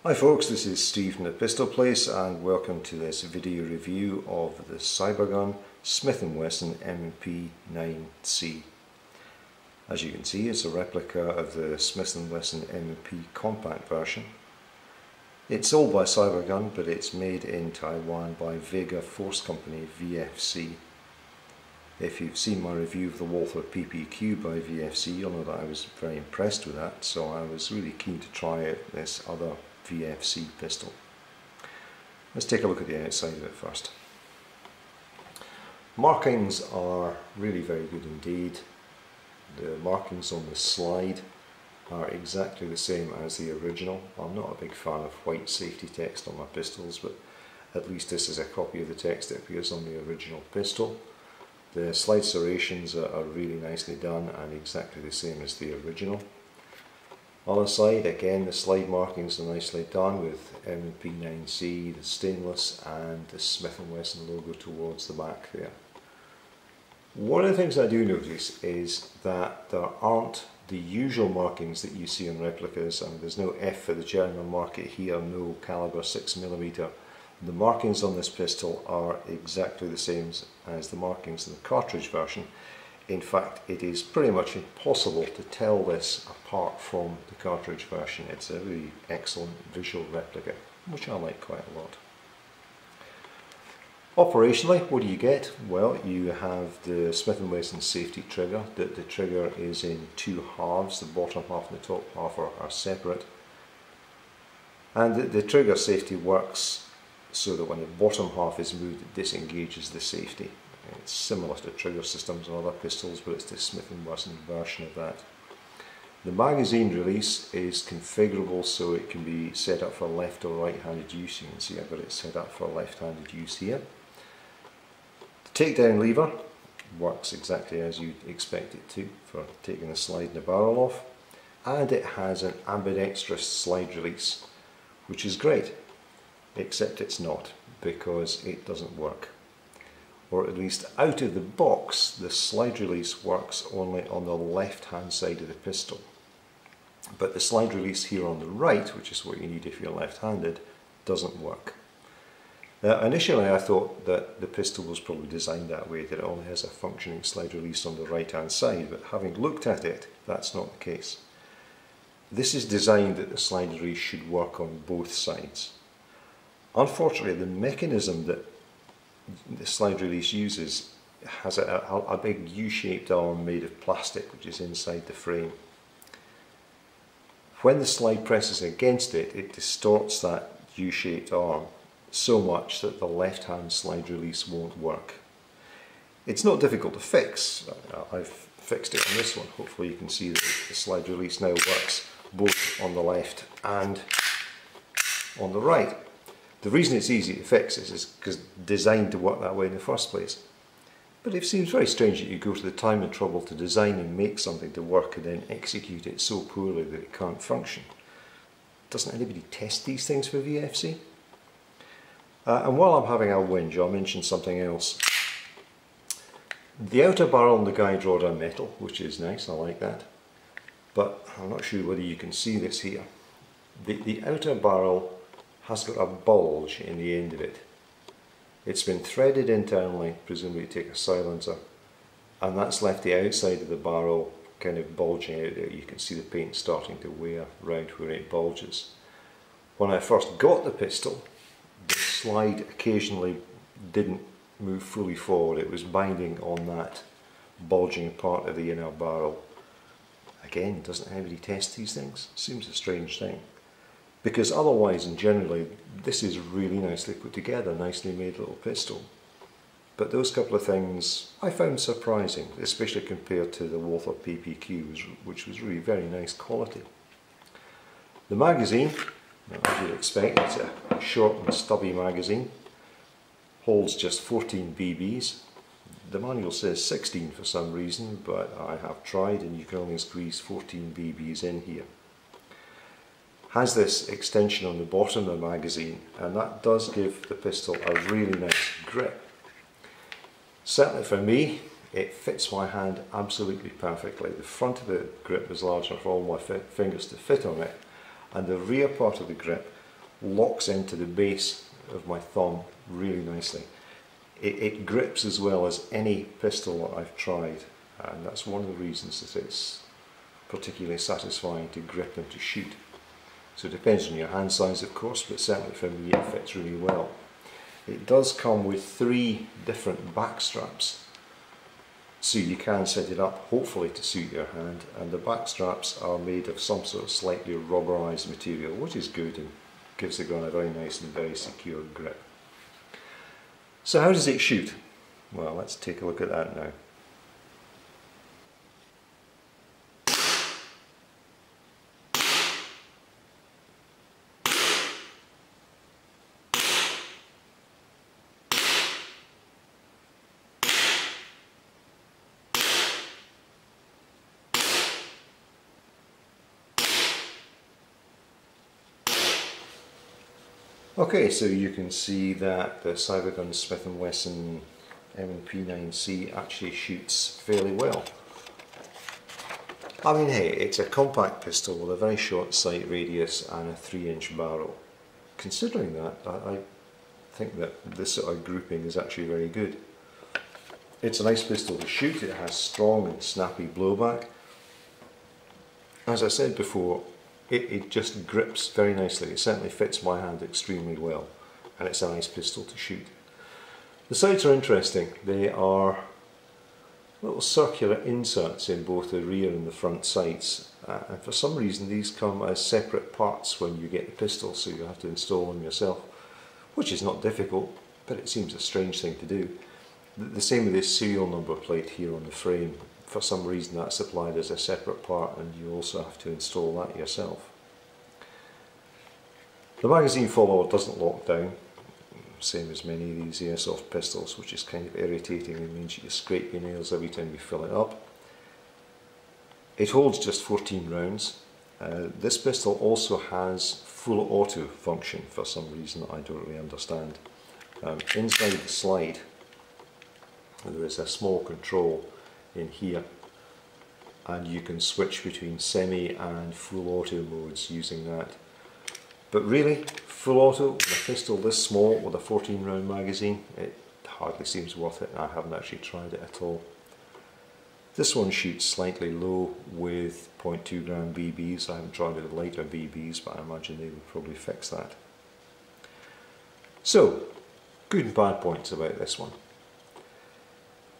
Hi folks, this is Steve from the Pistol Place and welcome to this video review of the Cybergun Smith & Wesson M&P 9C. As you can see, it's a replica of the Smith & Wesson M&P compact version. It's sold by Cybergun, but it's made in Taiwan by Vega Force Company, VFC. If you've seen my review of the Walther PPQ by VFC, you'll know that I was very impressed with that, so I was really keen to try out this other VFC pistol. Let's take a look at the outside of it first. Markings are really very good indeed. The markings on the slide are exactly the same as the original. I'm not a big fan of white safety text on my pistols, but at least this is a copy of the text that appears on the original pistol. The slide serrations are really nicely done and exactly the same as the original. On the side, again, the slide markings are nicely done with M&P 9C, the stainless, and the Smith & Wesson logo towards the back there. One of the things I do notice is that there aren't the usual markings that you see on replicas, and there's no F for the German market here, no caliber 6mm. The markings on this pistol are exactly the same as the markings in the cartridge version. In fact, it is pretty much impossible to tell this apart from the cartridge version. It's a really excellent visual replica, which I like quite a lot. Operationally, what do you get? Well, you have the Smith & Wesson safety trigger. The trigger is in two halves. The bottom half and the top half are separate. And the trigger safety works so that when the bottom half is moved, it disengages the safety. It's similar to trigger systems on other pistols, but it's the Smith & Wesson version of that. The magazine release is configurable, so it can be set up for left or right-handed use. You can see I've got it set up for left-handed use here. The takedown lever works exactly as you'd expect it to for taking the slide and the barrel off, and it has an ambidextrous slide release, which is great, except it's not, because it doesn't work. Or at least out of the box, the slide release works only on the left hand side of the pistol. But the slide release here on the right, which is what you need if you're left-handed, doesn't work. Now, initially I thought that the pistol was probably designed that way, that it only has a functioning slide release on the right hand side, but having looked at it, that's not the case. This is designed that the slide release should work on both sides. Unfortunately, the mechanism that the slide release uses has a big U-shaped arm made of plastic, which is inside the frame. When the slide presses against it, it distorts that U-shaped arm so much that the left-hand slide release won't work. It's not difficult to fix. I've fixed it on this one. Hopefully you can see that the slide release now works both on the left and on the right. The reason it's easy to fix is because it's designed to work that way in the first place. But it seems very strange that you go to the time and trouble to design and make something to work and then execute it so poorly that it can't function. Doesn't anybody test these things for VFC? And while I'm having a whinge, I'll mention something else. The outer barrel and the guide rod are metal, which is nice, I like that. But I'm not sure whether you can see this here. The outer barrel has got a bulge in the end of it. It's been threaded internally, presumably to take a silencer, and that's left the outside of the barrel kind of bulging out there. You can see the paint starting to wear round where it bulges. When I first got the pistol, the slide occasionally didn't move fully forward. It was binding on that bulging part of the inner barrel. Again, doesn't anybody test these things? Seems a strange thing. Because otherwise and generally this is really nicely put together, nicely made little pistol. But those couple of things I found surprising, especially compared to the Walther PPQ, which was really very nice quality. The magazine, as you'd expect, it's a short and stubby magazine, holds just 14 BBs. The manual says 16 for some reason, but I have tried and you can only squeeze 14 BBs in here. Has this extension on the bottom of the magazine, and that does give the pistol a really nice grip. Certainly for me, it fits my hand absolutely perfectly. The front of the grip is large enough for all my fingers to fit on it, and the rear part of the grip locks into the base of my thumb really nicely. It grips as well as any pistol that I've tried, and that's one of the reasons that it's particularly satisfying to grip and to shoot. So it depends on your hand size, of course, but certainly for me it fits really well. It does come with 3 different back straps, so you can set it up hopefully to suit your hand, and the back straps are made of some sort of slightly rubberized material, which is good and gives the gun a very nice and very secure grip. So how does it shoot? Well, let's take a look at that now. Okay, so you can see that the Cybergun Smith & Wesson M&P 9C actually shoots fairly well. I mean, hey, it's a compact pistol with a very short sight radius and a 3-inch barrel. Considering that, I think that this sort of grouping is actually very good. It's a nice pistol to shoot, it has strong and snappy blowback. As I said before, it just grips very nicely. It certainly fits my hand extremely well, and it's a nice pistol to shoot. The sights are interesting. They are little circular inserts in both the rear and the front sights, and for some reason these come as separate parts when you get the pistol, so you have to install them yourself, which is not difficult, but it seems a strange thing to do. The same with this serial number plate here on the frame. For some reason that's supplied as a separate part, and you also have to install that yourself. The magazine follower doesn't lock down, same as many of these airsoft pistols, which is kind of irritating and means you scrape your nails every time you fill it up. It holds just 14 rounds. This pistol also has full auto function for some reason that I don't really understand. Inside the slide there is a small control in here, and you can switch between semi and full auto modes using that. But really, full auto with a pistol this small with a 14 round magazine, it hardly seems worth it. I haven't actually tried it at all. This one shoots slightly low with 0.2 gram BBs. I haven't tried it with lighter BBs, but I imagine they would probably fix that. So, good and bad points about this one.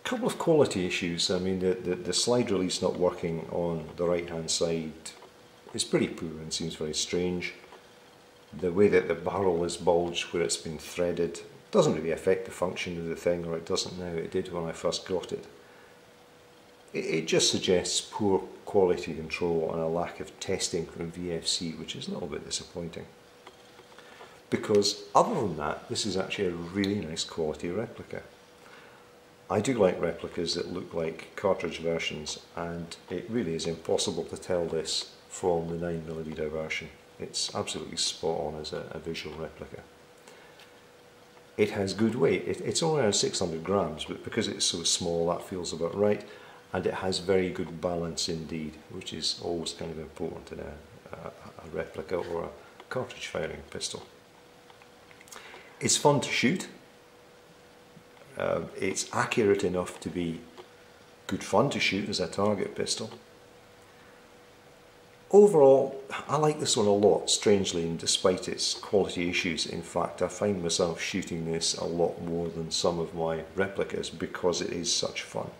Couple of quality issues. I mean, the slide release not working on the right hand side is pretty poor and seems very strange. The way that the barrel is bulged where it's been threaded doesn't really affect the function of the thing, or it doesn't now. It did when I first got it. It just suggests poor quality control and a lack of testing from VFC, which is a little bit disappointing. Because other than that, this is actually a really nice quality replica. I do like replicas that look like cartridge versions, and it really is impossible to tell this from the 9mm version. It's absolutely spot on as a visual replica. It has good weight. It's only around 600 grams, but because it's so small that feels about right, and it has very good balance indeed, which is always kind of important in a replica or a cartridge firing pistol. It's fun to shoot. It's accurate enough to be good fun to shoot as a target pistol. Overall, I like this one a lot, strangely, and despite its quality issues. In fact, I find myself shooting this a lot more than some of my replicas because it is such fun.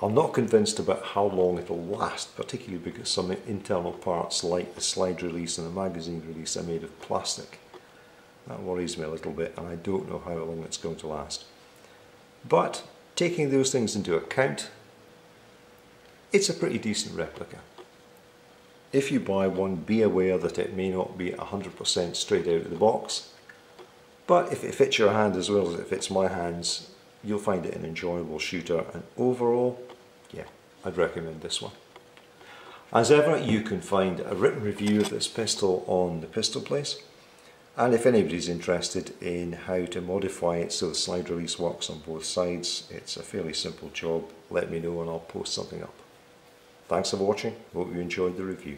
I'm not convinced about how long it'll last, particularly because some internal parts like the slide release and the magazine release are made of plastic. That worries me a little bit, and I don't know how long it's going to last. But taking those things into account, it's a pretty decent replica. If you buy one, be aware that it may not be 100% straight out of the box, but if it fits your hand as well as it fits my hands, you'll find it an enjoyable shooter, and overall, yeah, I'd recommend this one. As ever, you can find a written review of this pistol on the Pistol Place. And if anybody's interested in how to modify it so the slide release works on both sides, it's a fairly simple job. Let me know and I'll post something up. Thanks for watching. Hope you enjoyed the review.